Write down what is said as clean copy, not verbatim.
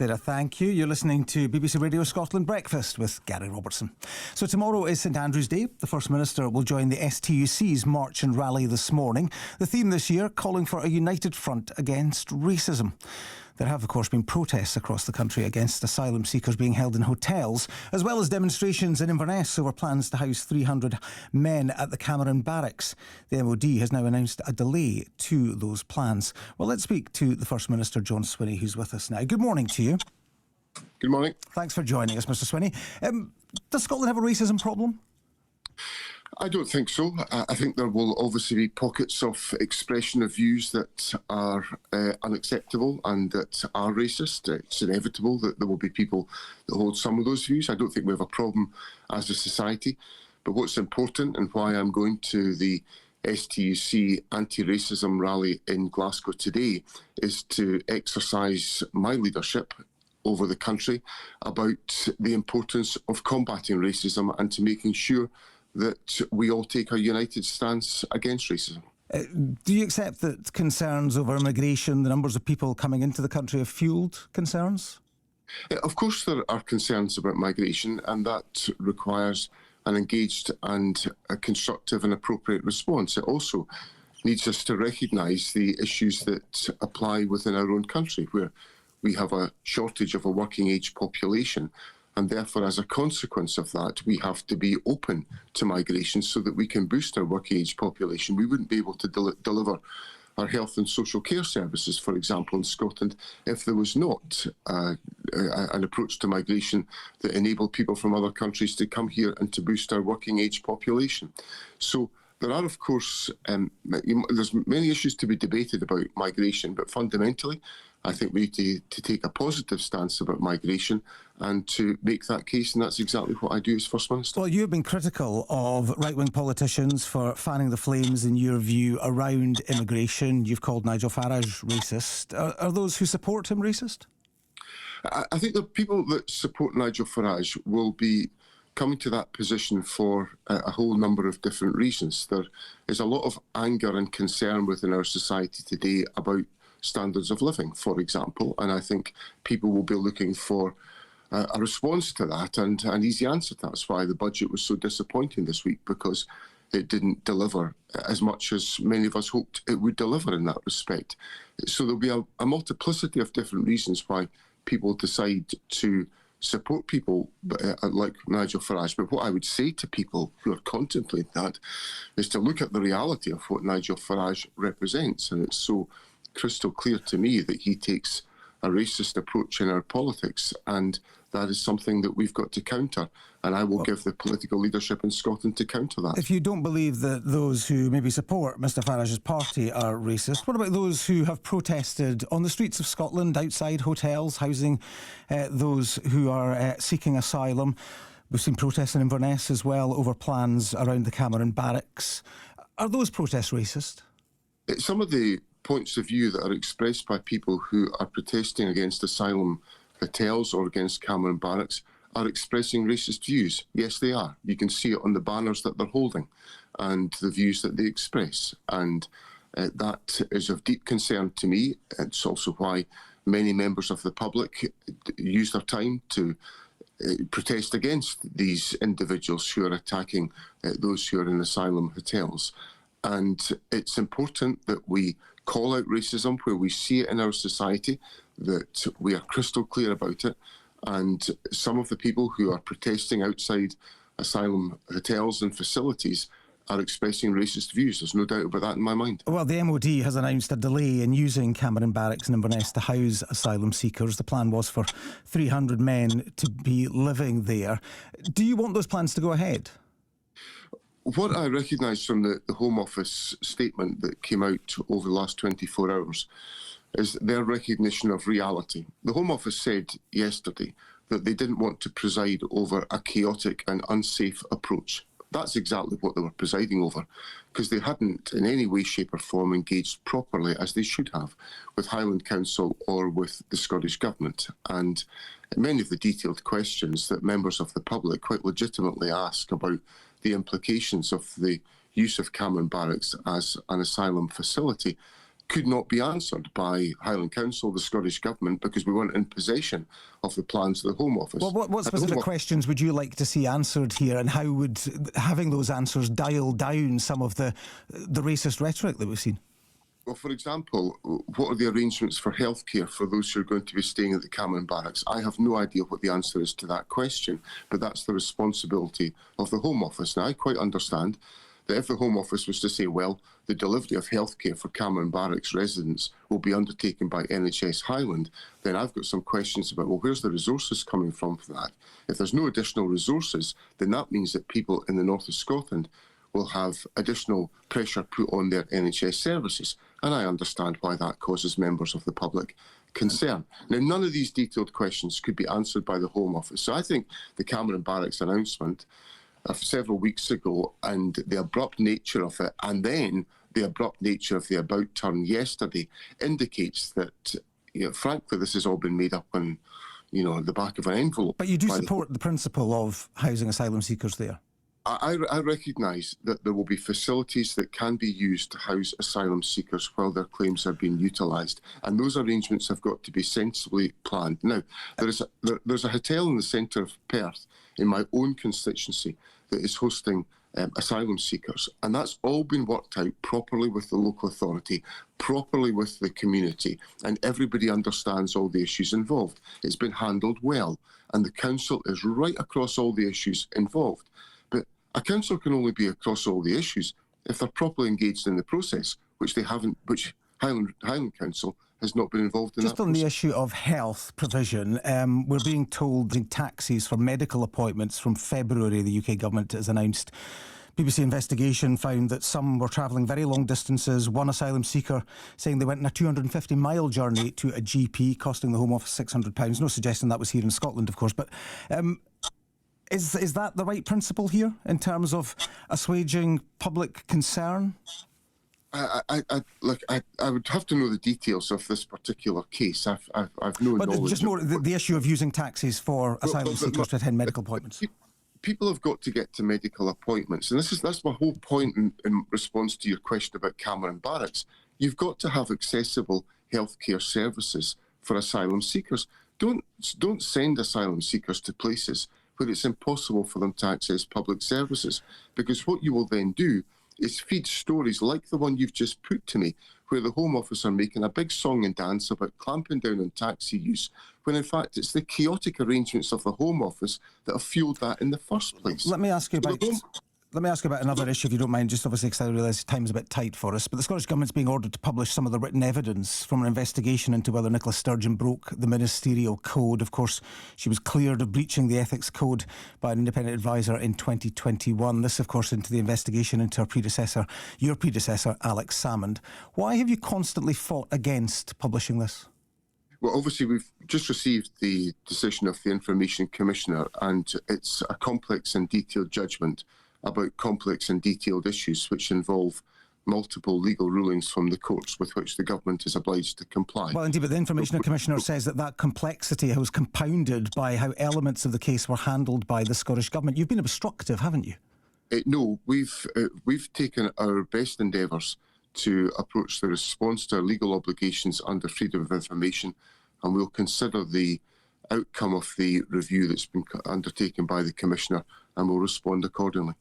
Sarah, thank you. You're listening to BBC Radio Scotland Breakfast with Gary Robertson. So tomorrow is St Andrew's Day. The First Minister will join the STUC's march and rally this morning. The theme this year, calling for a united front against racism. There have, of course, been protests across the country against asylum seekers being held in hotels, as well as demonstrations in Inverness over plans to house 300 men at the Cameron Barracks. The MOD has now announced a delay to those plans. Well, let's speak to the First Minister, John Swinney, who's with us now. Good morning to you. Good morning. Thanks for joining us, Mr Swinney. Does Scotland have a racism problem? I don't think so. I think there will obviously be pockets of expression of views that are unacceptable and that are racist. It's inevitable that there will be people that hold some of those views. I don't think we have a problem as a society. But what's important, and why I'm going to the STUC anti-racism rally in Glasgow today, is to exercise my leadership over the country about the importance of combating racism and to making sure that we all take a united stance against racism. Do you accept that concerns over immigration, the numbers of people coming into the country, have fuelled concerns? Of course there are concerns about migration, and that requires an engaged and a constructive and appropriate response. It also needs us to recognise the issues that apply within our own country, where we have a shortage of a working age population. And therefore, as a consequence of that, we have to be open to migration so that we can boost our working age population. We wouldn't be able to deliver our health and social care services, for example, in Scotland, if there was not an approach to migration that enabled people from other countries to come here and to boost our working age population. So there are, of course, there's many issues to be debated about migration, but fundamentally, I think we need to take a positive stance about migration and to make that case, and that's exactly what I do as First Minister. Well, you've been critical of right-wing politicians for fanning the flames, in your view, around immigration. You've called Nigel Farage racist. Are those who support him racist? I think the people that support Nigel Farage will be coming to that position for a whole number of different reasons. There is a lot of anger and concern within our society today about standards of living, for example, and I think people will be looking for a response to that and an easy answer. That's why the budget was so disappointing this week, because it didn't deliver as much as many of us hoped it would deliver in that respect. So there'll be a multiplicity of different reasons why people decide to support people like Nigel Farage. But what I would say to people who are contemplating that is to look at the reality of what Nigel Farage represents. And it's so crystal clear to me that he takes a racist approach in our politics, and that is something that we've got to counter, and I will give the political leadership in Scotland to counter that. If you don't believe that those who maybe support Mr Farage's party are racist, what about those who have protested on the streets of Scotland, outside hotels, housing those who are seeking asylum? We've seen protests in Inverness as well over plans around the Cameron Barracks. Are those protests racist? Some of the points of view that are expressed by people who are protesting against asylum hotels or against Cameron Barracks are expressing racist views. Yes, they are. You can see it on the banners that they're holding and the views that they express. And that is of deep concern to me. It's also why many members of the public use their time to protest against these individuals who are attacking those who are in asylum hotels. And it's important that we call out racism where we see it in our society, that we are crystal clear about it. And some of the people who are protesting outside asylum hotels and facilities are expressing racist views. There's no doubt about that in my mind. Well, the MOD has announced a delay in using Cameron Barracks in Inverness to house asylum seekers. The plan was for 300 men to be living there. Do you want those plans to go ahead? What I recognise from the Home Office statement that came out over the last 24 hours is their recognition of reality. The Home Office said yesterday that they didn't want to preside over a chaotic and unsafe approach. That's exactly what they were presiding over, because they hadn't in any way, shape or form engaged properly, as they should have, with Highland Council or with the Scottish Government. And many of the detailed questions that members of the public quite legitimately ask about the implications of the use of Cameron Barracks as an asylum facility could not be answered by Highland Council, the Scottish Government, because we weren't in possession of the plans of the Home Office. Well, what specific questions would you like to see answered here, and how would having those answers dial down some of the racist rhetoric that we've seen? Well, for example, what are the arrangements for healthcare for those who are going to be staying at the Cameron Barracks? I have no idea what the answer is to that question, but that's the responsibility of the Home Office. Now, I quite understand that if the Home Office was to say, well, the delivery of healthcare for Cameron Barracks residents will be undertaken by NHS Highland, then I've got some questions about, well, where's the resources coming from for that? If there's no additional resources, then that means that people in the north of Scotland will have additional pressure put on their NHS services. And I understand why that causes members of the public concern. Now, none of these detailed questions could be answered by the Home Office. So I think the Cameron Barracks announcement several weeks ago, and the abrupt nature of it, and then the abrupt nature of the about turn yesterday, indicates that, frankly, this has all been made up on, the back of an envelope. But you do support the principle of housing asylum seekers there? I recognise that there will be facilities that can be used to house asylum seekers while their claims are being utilised, and those arrangements have got to be sensibly planned. Now, there's a hotel in the centre of Perth, in my own constituency, that is hosting asylum seekers, and that's all been worked out properly with the local authority, properly with the community, and everybody understands all the issues involved. It's been handled well, and the council is right across all the issues involved. A council can only be across all the issues if they're properly engaged in the process, which they haven't, which Highland Council has not been involved in. Just on the issue of health provision, we're being told the taxis for medical appointments from February, the UK government has announced. BBC investigation found that some were travelling very long distances. One asylum seeker saying they went on a 250-mile journey to a GP, costing the Home Office £600. No suggesting that was here in Scotland, of course, but Is that the right principle here in terms of assuaging public concern? I would have to know the details of this particular case. I've no knowledge. But just more the issue of using taxis for asylum seekers to attend medical appointments. People have got to get to medical appointments, and that's my whole point in response to your question about Cameron Barracks. You've got to have accessible healthcare services for asylum seekers. Don't send asylum seekers to places where it's impossible for them to access public services, because what you will then do is feed stories like the one you've just put to me, where the Home Office are making a big song and dance about clamping down on taxi use, when in fact it's the chaotic arrangements of the Home Office that have fueled that in the first place. Let me ask you about another issue, if you don't mind, just obviously because I realise time's a bit tight for us. But the Scottish Government's being ordered to publish some of the written evidence from an investigation into whether Nicola Sturgeon broke the ministerial code. Of course, she was cleared of breaching the ethics code by an independent advisor in 2021. This, of course, into the investigation into your predecessor, Alex Salmond. Why have you constantly fought against publishing this? Well, obviously, we've just received the decision of the Information Commissioner, and it's a complex and detailed judgment about complex and detailed issues which involve multiple legal rulings from the courts with which the government is obliged to comply. Well, indeed, but the Information Commissioner says that complexity was compounded by how elements of the case were handled by the Scottish Government. You've been obstructive, haven't you? No, we've taken our best endeavours to approach the response to our legal obligations under freedom of information, and we'll consider the outcome of the review that's been undertaken by the Commissioner, and we'll respond accordingly.